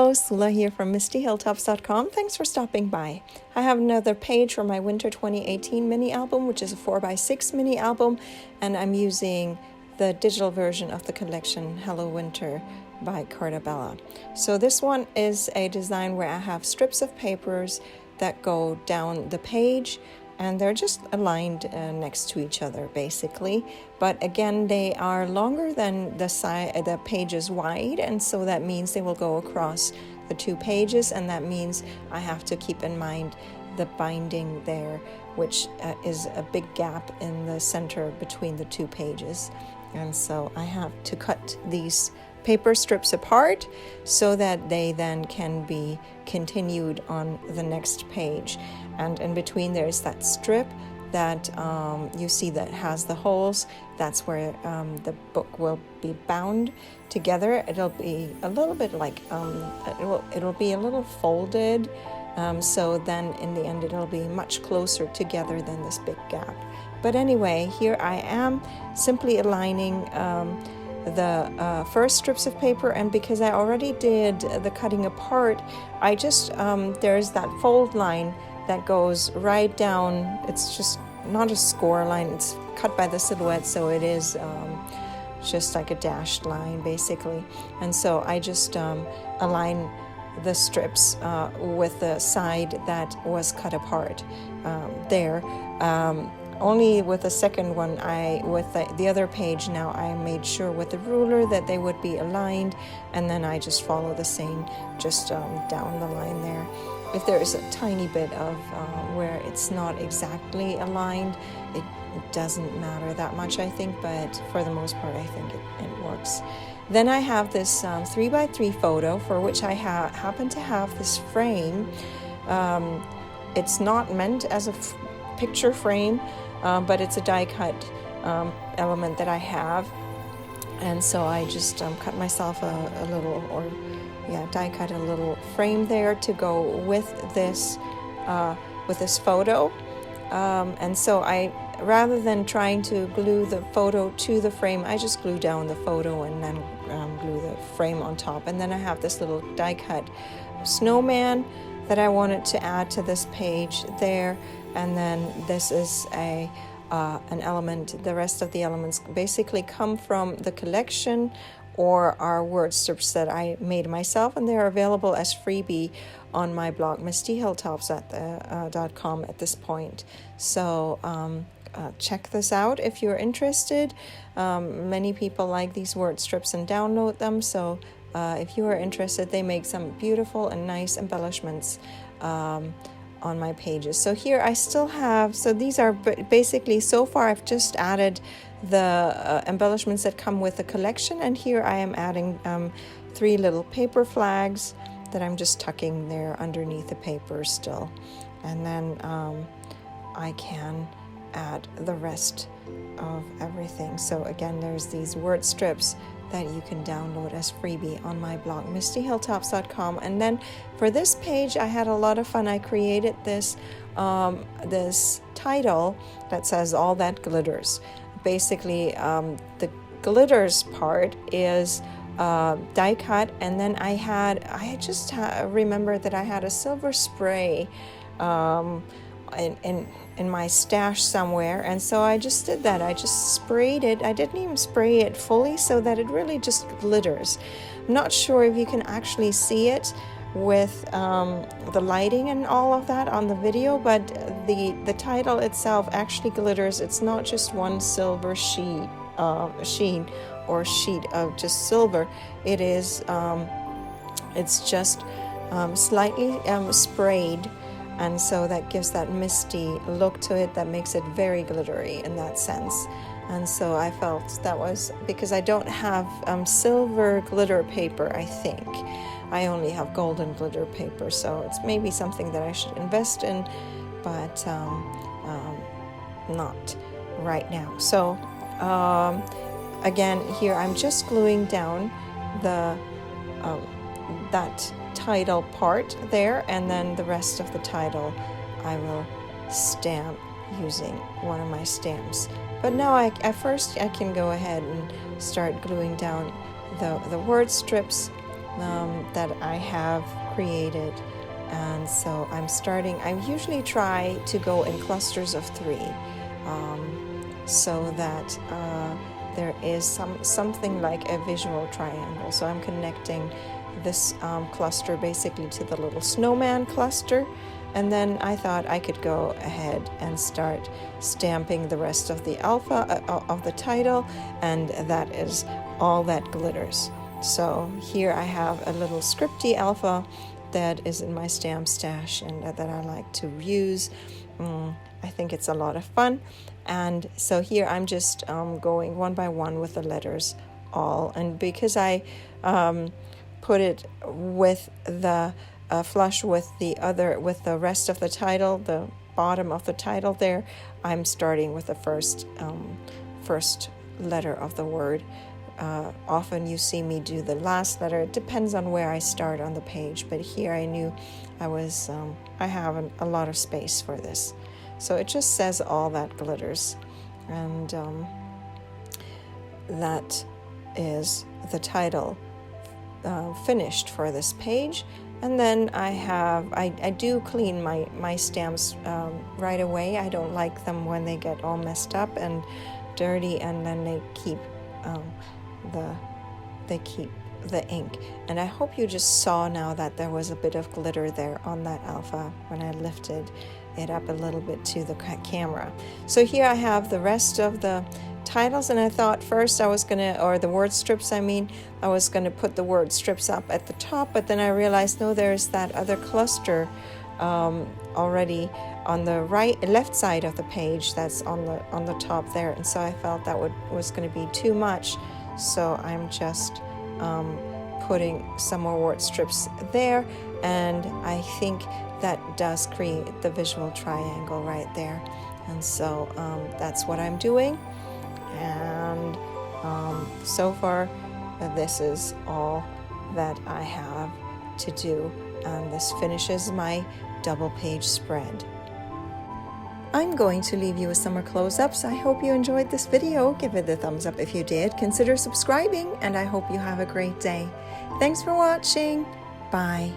Hello, Sula here from MistyHilltops.com. Thanks for stopping by. I have another page for my Winter 2018 mini album, which is a 4x6 mini album, and I'm using the digital version of the collection Hello Winter by Carta Bella. So this one is a design where I have strips of papers that go down the page, and they're just aligned next to each other basically, but again they are longer than the page is wide, and so that means they will go across the two pages, and that means I have to keep in mind the binding there, which is a big gap in the center between the two pages, and so I have to cut these paper strips apart so that they then can be continued on the next page. And in between there's that strip that you see that has the holes. That's where the book will be bound together. It'll be a little bit like it'll be a little folded, so then in the end it'll be much closer together than this big gap. But anyway, here I am simply aligning the first strips of paper, and because I already did the cutting apart, I just there's that fold line that goes right down. It's just not a score line, it's cut by the silhouette, so it is just like a dashed line basically. And so I just align the strips with the side that was cut apart there. Only with the second one, with the other page now, I made sure with the ruler that they would be aligned, and then I just follow the same just down the line there. If there is a tiny bit of where it's not exactly aligned, it doesn't matter that much, I think, but for the most part, I think it works. Then I have this 3x3 photo for which I happen to have this frame. It's not meant as a picture frame, but it's a die cut element that I have, and so I just cut myself a little, die cut a little frame there to go with this photo, and so I, rather than trying to glue the photo to the frame, I just glue down the photo and then glue the frame on top. And then I have this little die cut snowman that I wanted to add to this page there. And then this is an element. The rest of the elements basically come from the collection or are word strips that I made myself, and they're available as freebie on my blog MistyHilltops.com at this point. So check this out if you're interested. Many people like these word strips and download them, so if you are interested, they make some beautiful and nice embellishments on my pages. So here I still have, so these are basically, so far I've just added the embellishments that come with the collection, and here I am adding 3 little paper flags that I'm just tucking there underneath the paper still, and then I can add the rest of everything. So again, there's these word strips that you can download as freebie on my blog MistyHilltops.com. And then for this page, I had a lot of fun. I created this this title that says "All That Glitters." Basically, the glitters part is die cut, and then I just remembered that I had a silver spray in my stash somewhere, and so I just did that. I just sprayed it. I didn't even spray it fully so that it really just glitters. I'm not sure if you can actually see it with the lighting and all of that on the video, but the title itself actually glitters. It's not just one silver sheen or sheet of just silver. It is it's just slightly sprayed, and so that gives that misty look to it that makes it very glittery in that sense. And so I felt that was because I don't have silver glitter paper, I think. I only have golden glitter paper, so it's maybe something that I should invest in, but not right now. So again, here I'm just gluing down the that title part there, and then the rest of the title I will stamp using one of my stamps. But now at first I can go ahead and start gluing down the word strips that I have created. And so I'm starting, I usually try to go in clusters of 3, so that there is something like a visual triangle. So I'm connecting this cluster basically to the little snowman cluster, and then I thought I could go ahead and start stamping the rest of the alpha of the title, and that is all that glitters. So here I have a little scripty alpha that is in my stamp stash and that I like to use. I think it's a lot of fun. And so here I'm just going one by one with the letters all. And because I put it with the flush with the rest of the title, the bottom of the title there, I'm starting with the first letter of the word. Often you see me do the last letter. It depends on where I start on the page, but here I knew I have a lot of space for this. So it just says all that glitters, and that is the title finished for this page. And then I do clean my stamps right away. I don't like them when they get all messed up and dirty, and then they keep the ink. And I hope you just saw now that there was a bit of glitter there on that alpha when I lifted it up a little bit to the camera. So here I have the rest of the titles, and I thought first the word strips, I was gonna put the word strips up at the top, but then I realized no, there's that other cluster already on the left side of the page that's on the top there, and so I felt that was going to be too much, so I'm just putting some more word strips there, and I think that does create the visual triangle right there. And so that's what I'm doing, and so far this is all that I have to do, and this finishes my double page spread. I'm going to leave you with some more close-ups. I hope you enjoyed this video. Give it a thumbs up if you did. Consider subscribing, and I hope you have a great day. Thanks for watching. Bye.